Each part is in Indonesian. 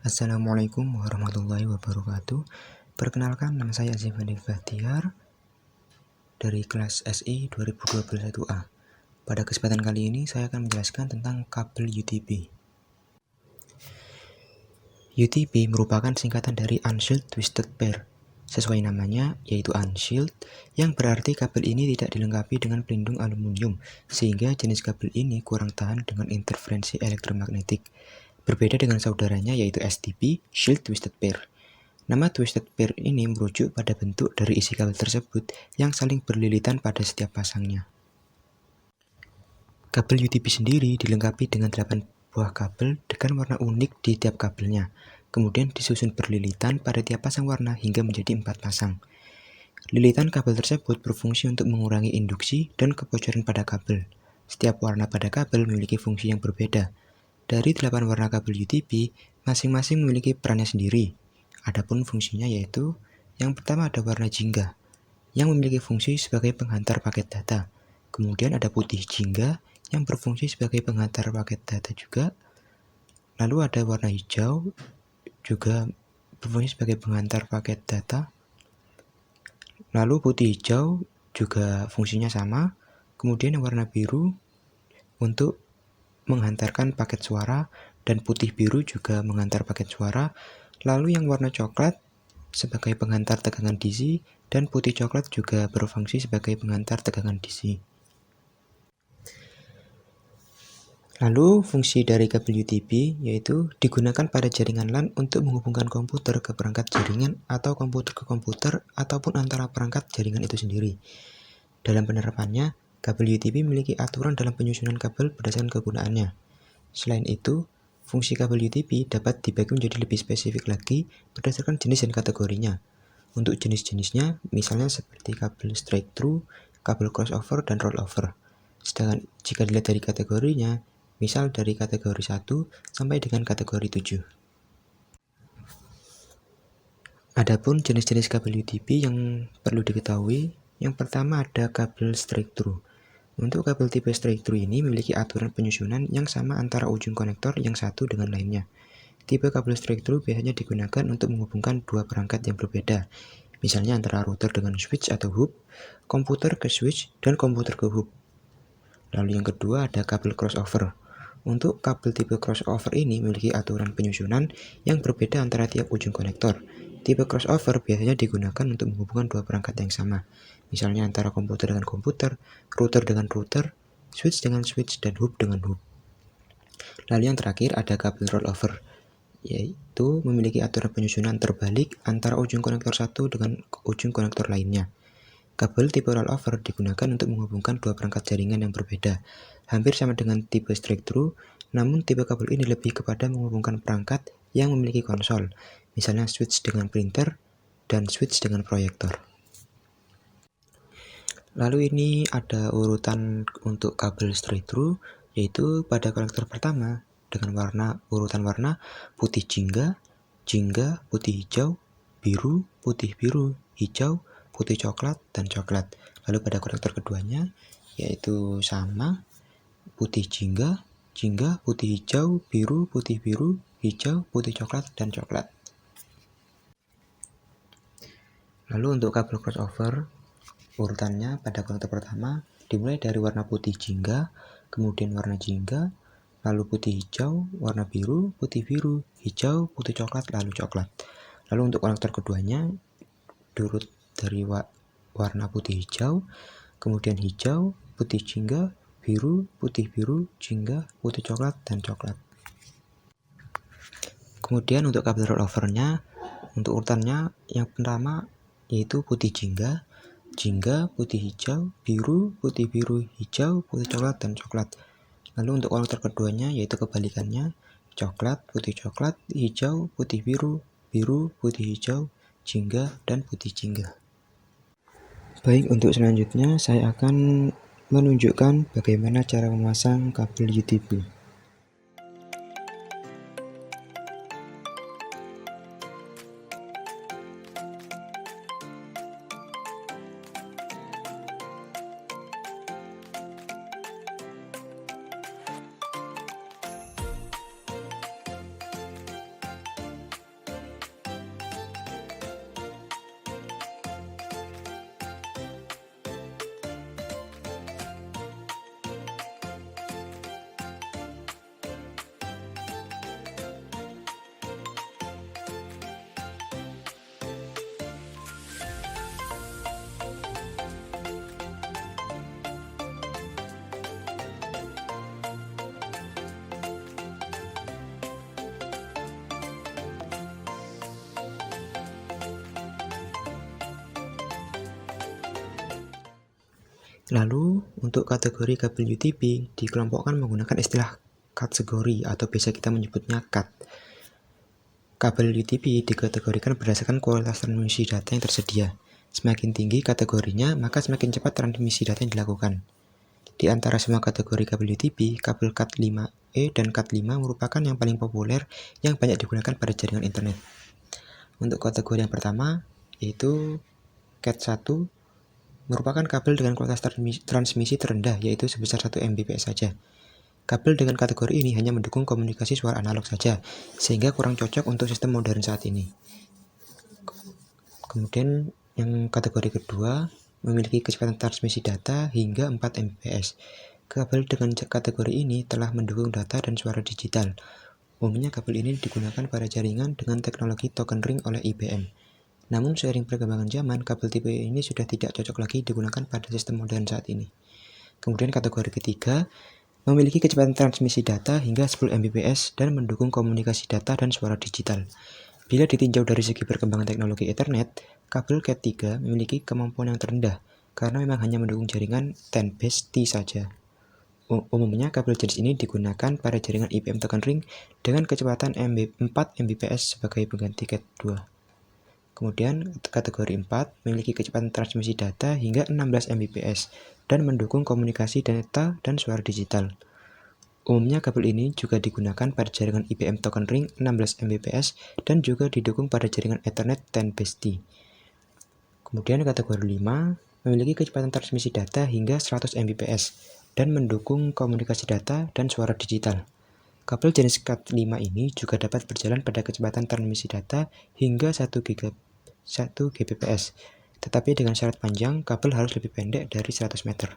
Assalamualaikum warahmatullahi wabarakatuh. Perkenalkan, nama saya Azifani Bahtiar dari kelas SI 2021A. Pada kesempatan kali ini saya akan menjelaskan tentang kabel UTP. UTP merupakan singkatan dari Unshielded Twisted Pair. Sesuai namanya, yaitu unshielded, yang berarti kabel ini tidak dilengkapi dengan pelindung aluminium, sehingga jenis kabel ini kurang tahan dengan interferensi elektromagnetik. Berbeda dengan saudaranya yaitu STP, Shielded Twisted Pair. Nama twisted pair ini merujuk pada bentuk dari isi kabel tersebut yang saling berlilitan pada setiap pasangnya. Kabel UTP sendiri dilengkapi dengan 8 buah kabel dengan warna unik di tiap kabelnya, kemudian disusun berlilitan pada tiap pasang warna hingga menjadi 4 pasang. Lilitan kabel tersebut berfungsi untuk mengurangi induksi dan kebocoran pada kabel. Setiap warna pada kabel memiliki fungsi yang berbeda. Dari 8 warna kabel UTP, masing-masing memiliki perannya sendiri. Adapun fungsinya yaitu, yang pertama ada warna jingga, yang memiliki fungsi sebagai penghantar paket data. Kemudian ada putih jingga, yang berfungsi sebagai penghantar paket data juga. Lalu ada warna hijau, juga berfungsi sebagai penghantar paket data. Lalu putih hijau juga fungsinya sama. Kemudian yang warna biru untuk menghantarkan paket suara, dan putih biru juga menghantar paket suara. Lalu yang warna coklat sebagai penghantar tegangan DC, dan putih coklat juga berfungsi sebagai penghantar tegangan DC. Lalu fungsi dari kabel UTP yaitu digunakan pada jaringan LAN untuk menghubungkan komputer ke perangkat jaringan atau komputer ke komputer ataupun antara perangkat jaringan itu sendiri. Dalam penerapannya, kabel UTP memiliki aturan dalam penyusunan kabel berdasarkan kegunaannya. Selain itu, fungsi kabel UTP dapat dibagi menjadi lebih spesifik lagi berdasarkan jenis dan kategorinya. Untuk jenis-jenisnya, misalnya seperti kabel straight through, kabel crossover, dan rollover. Sedangkan jika dilihat dari kategorinya, misal dari kategori 1 sampai dengan kategori 7. Adapun jenis-jenis kabel UTP yang perlu diketahui, yang pertama ada kabel straight through. Untuk kabel tipe straight through ini memiliki aturan penyusunan yang sama antara ujung konektor yang satu dengan lainnya. Tipe kabel straight through biasanya digunakan untuk menghubungkan dua perangkat yang berbeda, misalnya antara router dengan switch atau hub, komputer ke switch, dan komputer ke hub. Lalu yang kedua ada kabel crossover. Untuk kabel tipe crossover ini memiliki aturan penyusunan yang berbeda antara tiap ujung konektor. Tipe crossover biasanya digunakan untuk menghubungkan dua perangkat yang sama, misalnya antara komputer dengan komputer, router dengan router, switch dengan switch, dan hub dengan hub. Lalu yang terakhir ada kabel rollover, yaitu memiliki aturan penyusunan terbalik antara ujung konektor satu dengan ujung konektor lainnya. Kabel tipe rollover digunakan untuk menghubungkan dua perangkat jaringan yang berbeda, hampir sama dengan tipe straight through, namun tipe kabel ini lebih kepada menghubungkan perangkat yang memiliki konsol, misalnya switch dengan printer dan switch dengan proyektor. Lalu ini ada urutan untuk kabel straight through, yaitu pada konektor pertama dengan urutan warna putih jingga, jingga, putih hijau, biru, putih biru, hijau, putih coklat, dan coklat. Lalu pada konektor keduanya yaitu sama, putih jingga, jingga, putih hijau, biru, putih biru, hijau, putih coklat, dan coklat. Lalu untuk kabel crossover, urutannya pada konektor pertama dimulai dari warna putih jingga, kemudian warna jingga, lalu putih hijau, warna biru, putih biru, hijau, putih coklat, lalu coklat. Lalu untuk konektor keduanya diurut dari warna putih hijau, kemudian hijau, putih jingga, biru, jingga, putih coklat, dan coklat. Kemudian untuk kabel rollovernya, untuk urutannya yang pertama yaitu putih jingga, jingga, putih hijau, biru, hijau, putih coklat, dan coklat. Lalu untuk konektor keduanya yaitu kebalikannya, coklat, hijau, putih biru, putih hijau, jingga, dan putih jingga. Baik, untuk selanjutnya saya akan menunjukkan bagaimana cara memasang kabel UTP. Lalu untuk kategori kabel UTP dikelompokkan menggunakan istilah kategori atau biasa kita menyebutnya CAT. Kabel UTP dikategorikan berdasarkan kualitas transmisi data yang tersedia. Semakin tinggi kategorinya, maka semakin cepat transmisi data yang dilakukan. Di antara semua kategori kabel UTP, kabel Cat5e dan Cat5 merupakan yang paling populer yang banyak digunakan pada jaringan internet. Untuk kategori yang pertama, yaitu Cat1, merupakan kabel dengan kualitas transmisi terendah, yaitu sebesar 1 Mbps saja. Kabel dengan kategori ini hanya mendukung komunikasi suara analog saja, sehingga kurang cocok untuk sistem modern saat ini. Kemudian yang kategori kedua, memiliki kecepatan transmisi data hingga 4 Mbps. Kabel dengan kategori ini telah mendukung data dan suara digital. Umumnya kabel ini digunakan pada jaringan dengan teknologi token ring oleh IBM. Namun seiring perkembangan zaman, kabel tipe ini sudah tidak cocok lagi digunakan pada sistem modern saat ini. Kemudian kategori ketiga, memiliki kecepatan transmisi data hingga 10 Mbps dan mendukung komunikasi data dan suara digital. Bila ditinjau dari segi perkembangan teknologi Ethernet, kabel Cat3 memiliki kemampuan yang terendah karena memang hanya mendukung jaringan 10BASE-T saja. Umumnya kabel jenis ini digunakan pada jaringan IBM token ring dengan kecepatan 4 Mbps sebagai pengganti Cat2. Kemudian kategori 4 memiliki kecepatan transmisi data hingga 16 Mbps dan mendukung komunikasi data dan suara digital. Umumnya kabel ini juga digunakan pada jaringan IBM token ring 16 Mbps dan juga didukung pada jaringan Ethernet 10BASE-T. Kemudian kategori 5 memiliki kecepatan transmisi data hingga 100 Mbps dan mendukung komunikasi data dan suara digital. Kabel jenis Cat5 ini juga dapat berjalan pada kecepatan transmisi data hingga 1 Gbps, tetapi dengan syarat panjang kabel harus lebih pendek dari 100 meter.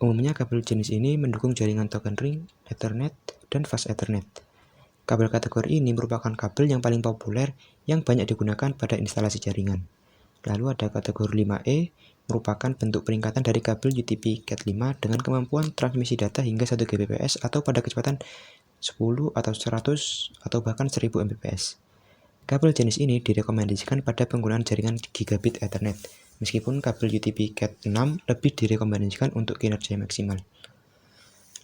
Umumnya kabel jenis ini mendukung jaringan token ring, Ethernet, dan Fast Ethernet. Kabel kategori ini merupakan kabel yang paling populer yang banyak digunakan pada instalasi jaringan. Lalu ada kategori 5E, merupakan bentuk peningkatan dari kabel UTP Cat5 dengan kemampuan transmisi data hingga 1 Gbps atau pada kecepatan 10 atau 100 atau bahkan 1000 Mbps. Kabel jenis ini direkomendasikan pada penggunaan jaringan gigabit Ethernet, meskipun kabel UTP Cat6 lebih direkomendasikan untuk kinerja maksimal.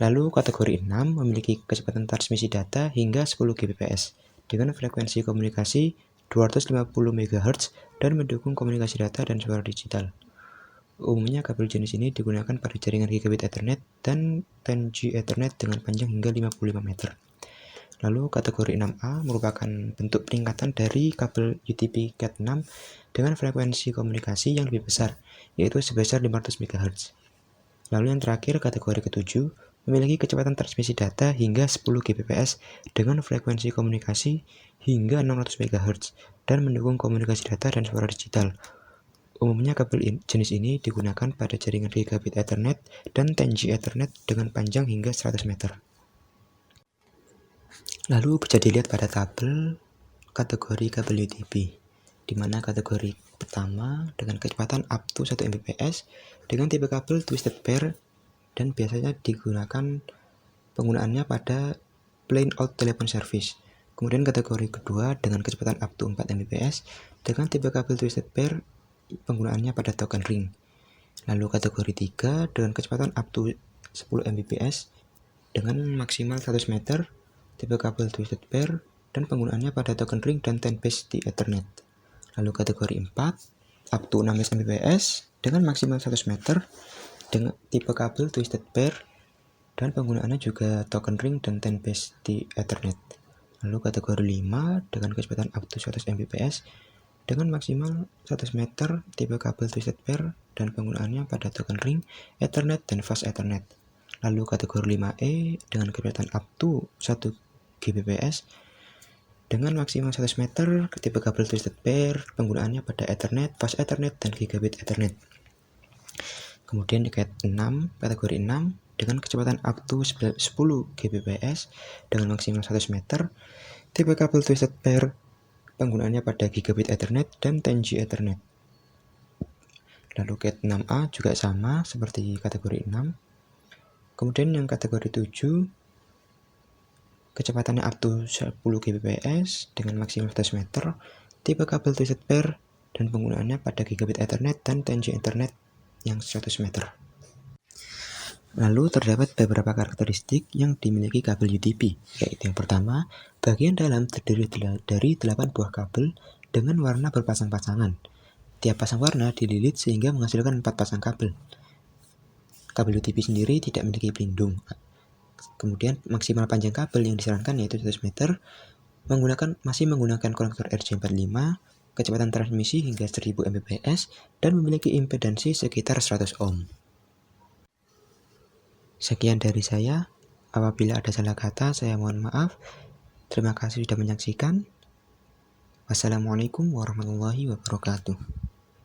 Lalu kategori 6 memiliki kecepatan transmisi data hingga 10 Gbps dengan frekuensi komunikasi 250 MHz dan mendukung komunikasi data dan suara digital. Umumnya kabel jenis ini digunakan pada jaringan gigabit Ethernet dan 10G Ethernet dengan panjang hingga 55 meter. Lalu kategori 6A merupakan bentuk peningkatan dari kabel UTP Cat6 dengan frekuensi komunikasi yang lebih besar, yaitu sebesar 500 MHz. Lalu yang terakhir kategori ke-7 memiliki kecepatan transmisi data hingga 10 Gbps dengan frekuensi komunikasi hingga 600 MHz dan mendukung komunikasi data dan suara digital. Umumnya kabel jenis ini digunakan pada jaringan gigabit Ethernet dan 10G Ethernet dengan panjang hingga 100 meter. Lalu bisa dilihat pada tabel kategori kabel UTP, di mana kategori pertama dengan kecepatan up to 1 Mbps dengan tipe kabel twisted pair dan biasanya digunakan penggunaannya pada plain old telephone service. Kemudian kategori kedua dengan kecepatan up to 4 Mbps dengan tipe kabel twisted pair, penggunaannya pada token ring. Lalu kategori 3 dengan kecepatan up to 10 Mbps dengan maksimal 100 meter, tipe kabel twisted pair, dan penggunaannya pada token ring dan 10BASE-T Ethernet. Lalu kategori 4 up to 16 Mbps dengan maksimal 100 meter dengan tipe kabel twisted pair dan penggunaannya juga token ring dan 10BASE-T Ethernet. Lalu kategori 5 dengan kecepatan up to 100 Mbps dengan maksimal 100 meter, tipe kabel twisted pair, dan penggunaannya pada token ring, Ethernet, dan Fast Ethernet. Lalu kategori 5E dengan kecepatan up to 1 Gbps dengan maksimal 100 meter, tipe kabel twisted pair, penggunaannya pada Ethernet, Fast Ethernet, dan Gigabit Ethernet. Kemudian kategori 6 dengan kecepatan up to 10 Gbps dengan maksimal 100 meter, tipe kabel twisted pair, penggunaannya pada Gigabit Ethernet dan 10G Ethernet. Lalu Cat6A juga sama seperti kategori 6. Kemudian yang kategori 7 kecepatannya up to 10 Gbps dengan maksimal 100 meter, tipe kabel twisted pair, dan penggunaannya pada Gigabit Ethernet dan 10G Ethernet yang 100 meter. Lalu terdapat beberapa karakteristik yang dimiliki kabel UTP, yaitu yang pertama, bagian dalam terdiri dari 8 buah kabel dengan warna berpasang-pasangan. Tiap pasang warna dililit sehingga menghasilkan 4 pasang kabel. Kabel UTP sendiri tidak memiliki pelindung. Kemudian maksimal panjang kabel yang disarankan yaitu 100 meter, masih menggunakan konektor RJ45, kecepatan transmisi hingga 1000 Mbps, dan memiliki impedansi sekitar 100 ohm. Sekian dari saya. Apabila ada salah kata, saya mohon maaf. Terima kasih sudah menyaksikan. Wassalamualaikum warahmatullahi wabarakatuh.